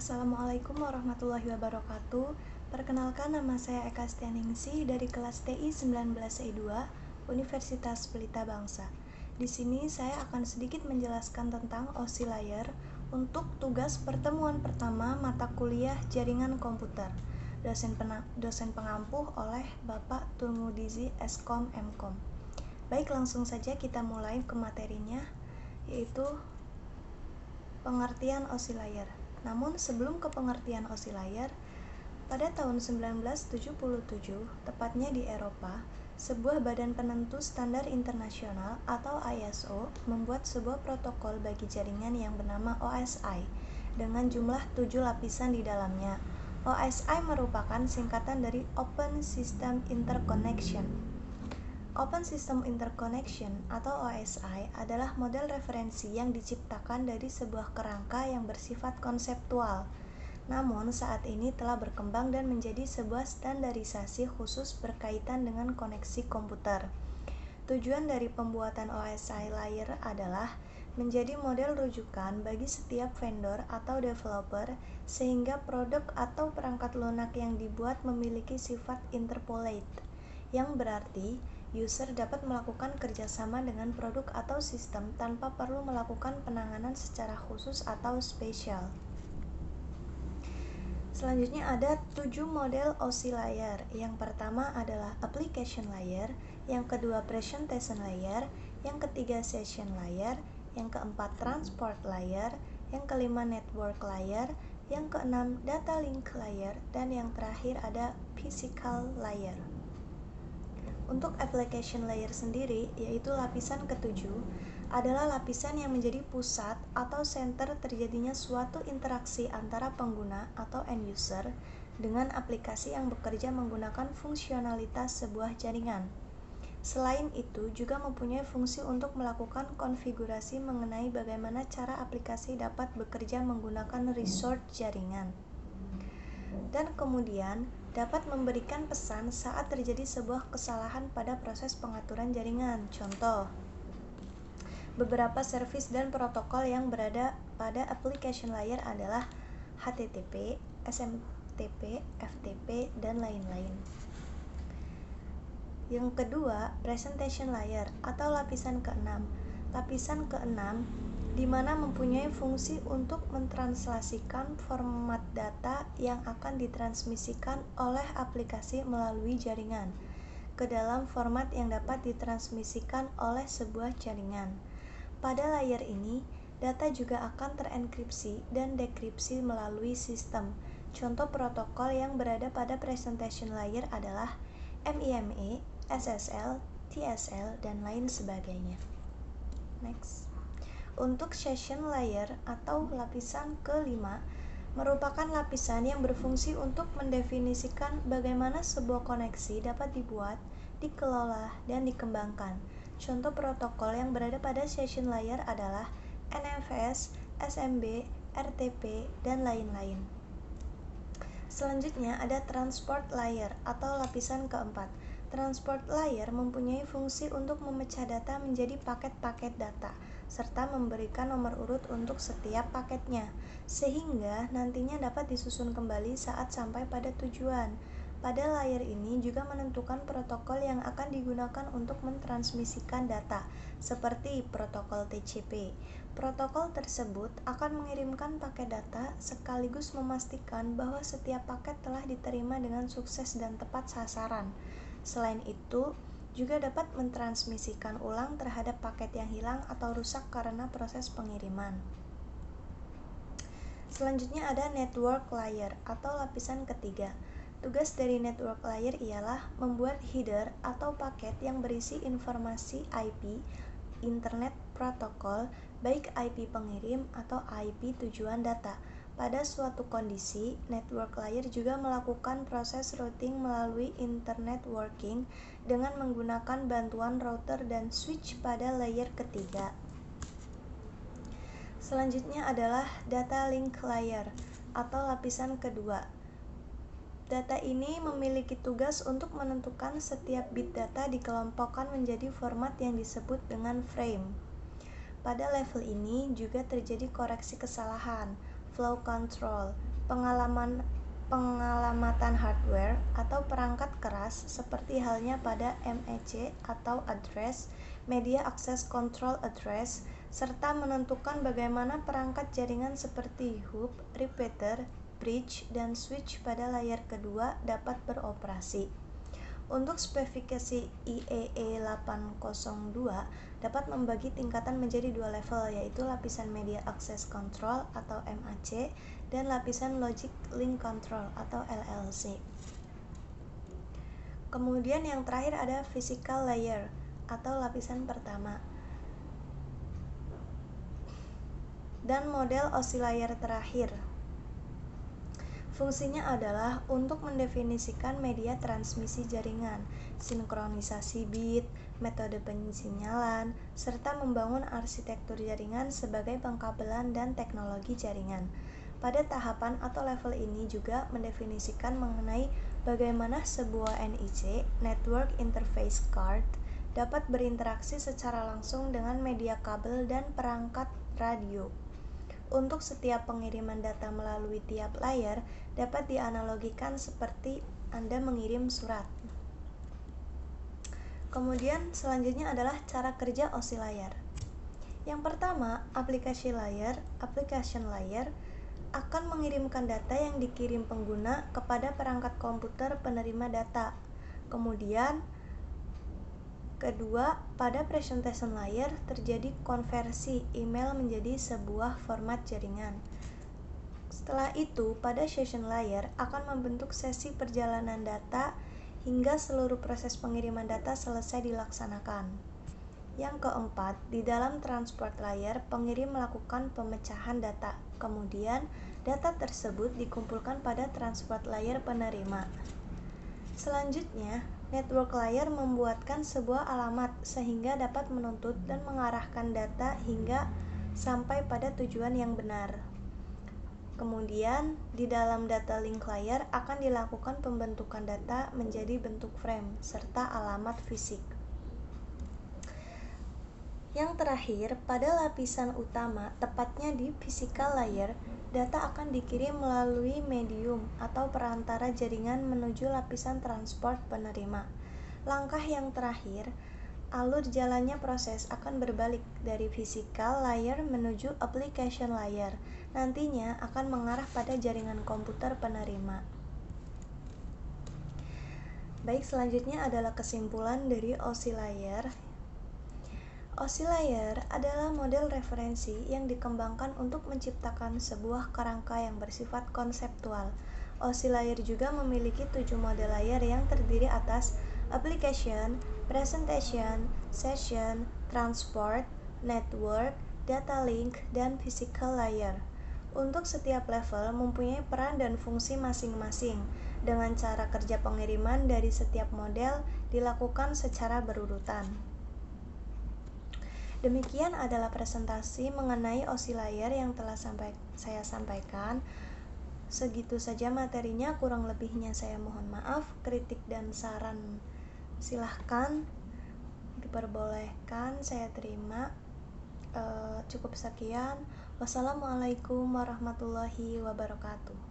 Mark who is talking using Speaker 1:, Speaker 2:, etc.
Speaker 1: Assalamualaikum warahmatullahi wabarakatuh. Perkenalkan, nama saya Eka Stianingsih dari kelas TI 19E2 Universitas Pelita Bangsa. Di sini saya akan sedikit menjelaskan tentang OSI Layer untuk tugas pertemuan pertama mata kuliah Jaringan Komputer. Dosen pengampuh oleh Bapak Turmudizi Eskom Mkom. Baik, langsung saja kita mulai ke materinya, yaitu pengertian OSI Layer. Namun sebelum ke pengertian OSI Layer, pada tahun 1977, tepatnya di Eropa, sebuah badan penentu standar internasional atau ISO membuat sebuah protokol bagi jaringan yang bernama OSI dengan jumlah 7 lapisan di dalamnya. OSI merupakan singkatan dari Open System Interconnection. Open System Interconnection atau OSI adalah model referensi yang diciptakan dari sebuah kerangka yang bersifat konseptual. Namun saat ini telah berkembang dan menjadi sebuah standarisasi khusus berkaitan dengan koneksi komputer. Tujuan dari pembuatan OSI Layer adalah menjadi model rujukan bagi setiap vendor atau developer sehingga produk atau perangkat lunak yang dibuat memiliki sifat interpolate, yang berarti user dapat melakukan kerjasama dengan produk atau sistem tanpa perlu melakukan penanganan secara khusus atau spesial. Selanjutnya ada 7 model OSI Layer. Yang pertama adalah Application Layer, yang kedua Presentation Layer, yang ketiga Session Layer, yang keempat Transport Layer, yang kelima Network Layer, yang keenam Data Link Layer, dan yang terakhir ada Physical Layer. Untuk application layer sendiri, yaitu lapisan ketujuh, adalah lapisan yang menjadi pusat atau center terjadinya suatu interaksi antara pengguna atau end user dengan aplikasi yang bekerja menggunakan fungsionalitas sebuah jaringan. Selain itu, juga mempunyai fungsi untuk melakukan konfigurasi mengenai bagaimana cara aplikasi dapat bekerja menggunakan resource jaringan. Dan kemudian dapat memberikan pesan saat terjadi sebuah kesalahan pada proses pengaturan jaringan. Contoh, beberapa service dan protokol yang berada pada application layer adalah HTTP, SMTP, FTP, dan lain-lain. Yang kedua, presentation layer atau lapisan keenam. Lapisan keenam di mana mempunyai fungsi untuk mentranslasikan format data yang akan ditransmisikan oleh aplikasi melalui jaringan ke dalam format yang dapat ditransmisikan oleh sebuah jaringan. Pada layer ini, data juga akan terenkripsi dan dekripsi melalui sistem. Contoh protokol yang berada pada presentation layer adalah MIME, SSL, TSL, dan lain sebagainya. Next. Untuk session layer atau lapisan kelima merupakan lapisan yang berfungsi untuk mendefinisikan bagaimana sebuah koneksi dapat dibuat, dikelola, dan dikembangkan. Contoh protokol yang berada pada session layer adalah NFS, SMB, RTP, dan lain-lain. Selanjutnya ada transport layer atau lapisan keempat. Transport layer mempunyai fungsi untuk memecah data menjadi paket-paket data serta memberikan nomor urut untuk setiap paketnya, sehingga nantinya dapat disusun kembali saat sampai pada tujuan. Pada layer ini juga menentukan protokol yang akan digunakan untuk mentransmisikan data, seperti protokol TCP. Protokol tersebut akan mengirimkan paket data sekaligus memastikan bahwa setiap paket telah diterima dengan sukses dan tepat sasaran. Selain itu, juga dapat mentransmisikan ulang terhadap paket yang hilang atau rusak karena proses pengiriman. Selanjutnya ada network layer atau lapisan ketiga. Tugas dari network layer ialah membuat header atau paket yang berisi informasi IP, internet protokol, baik IP pengirim atau IP tujuan data. Pada suatu kondisi, network layer juga melakukan proses routing melalui internet working dengan menggunakan bantuan router dan switch pada layer ketiga. Selanjutnya adalah data link layer atau lapisan kedua. Data ini memiliki tugas untuk menentukan setiap bit data dikelompokkan menjadi format yang disebut dengan frame. Pada level ini juga terjadi koreksi kesalahan, flow control, pengalamatan hardware atau perangkat keras seperti halnya pada MEC atau Address, Media Access Control Address, serta menentukan bagaimana perangkat jaringan seperti hub, repeater, bridge, dan switch pada layar kedua dapat beroperasi. Untuk spesifikasi IEEE 802 dapat membagi tingkatan menjadi dua level, yaitu lapisan Media Access Control atau MAC dan lapisan Logic Link Control atau LLC. Kemudian yang terakhir ada Physical Layer atau lapisan pertama. Dan model oscillator terakhir. Fungsinya adalah untuk mendefinisikan media transmisi jaringan, sinkronisasi bit, metode pensinyalan, serta membangun arsitektur jaringan sebagai pengkabelan dan teknologi jaringan. Pada tahapan atau level ini juga mendefinisikan mengenai bagaimana sebuah NIC, Network Interface Card, dapat berinteraksi secara langsung dengan media kabel dan perangkat radio. Untuk setiap pengiriman data melalui tiap layar dapat dianalogikan seperti Anda mengirim surat. Kemudian selanjutnya adalah cara kerja oscillator. Yang pertama, application layer akan mengirimkan data yang dikirim pengguna kepada perangkat komputer penerima data. Kemudian kedua, pada presentation layer terjadi konversi email menjadi sebuah format jaringan. Setelah itu, pada session layer akan membentuk sesi perjalanan data hingga seluruh proses pengiriman data selesai dilaksanakan. Yang keempat, di dalam transport layer, pengirim melakukan pemecahan data. Kemudian, data tersebut dikumpulkan pada transport layer penerima. Selanjutnya, network layer membuatkan sebuah alamat sehingga dapat menuntut dan mengarahkan data hingga sampai pada tujuan yang benar. Kemudian, di dalam data link layer akan dilakukan pembentukan data menjadi bentuk frame serta alamat fisik. Yang terakhir, pada lapisan utama, tepatnya di physical layer, data akan dikirim melalui medium atau perantara jaringan menuju lapisan transport penerima. Langkah yang terakhir, alur jalannya proses akan berbalik dari physical layer menuju application layer. Nantinya akan mengarah pada jaringan komputer penerima. Baik, selanjutnya adalah kesimpulan dari oscillator. Oscillator adalah model referensi yang dikembangkan untuk menciptakan sebuah kerangka yang bersifat konseptual. Oscillator juga memiliki 7 model layer yang terdiri atas application, presentation, session, transport, network, data link, dan physical layer. Untuk setiap level mempunyai peran dan fungsi masing-masing, dengan cara kerja pengiriman dari setiap model dilakukan secara berurutan. Demikian adalah presentasi mengenai oscillator yang telah saya sampaikan. Segitu saja materinya, kurang lebihnya saya mohon maaf. Kritik dan saran silahkan diperbolehkan, saya terima. Cukup sekian. Wassalamualaikum warahmatullahi wabarakatuh.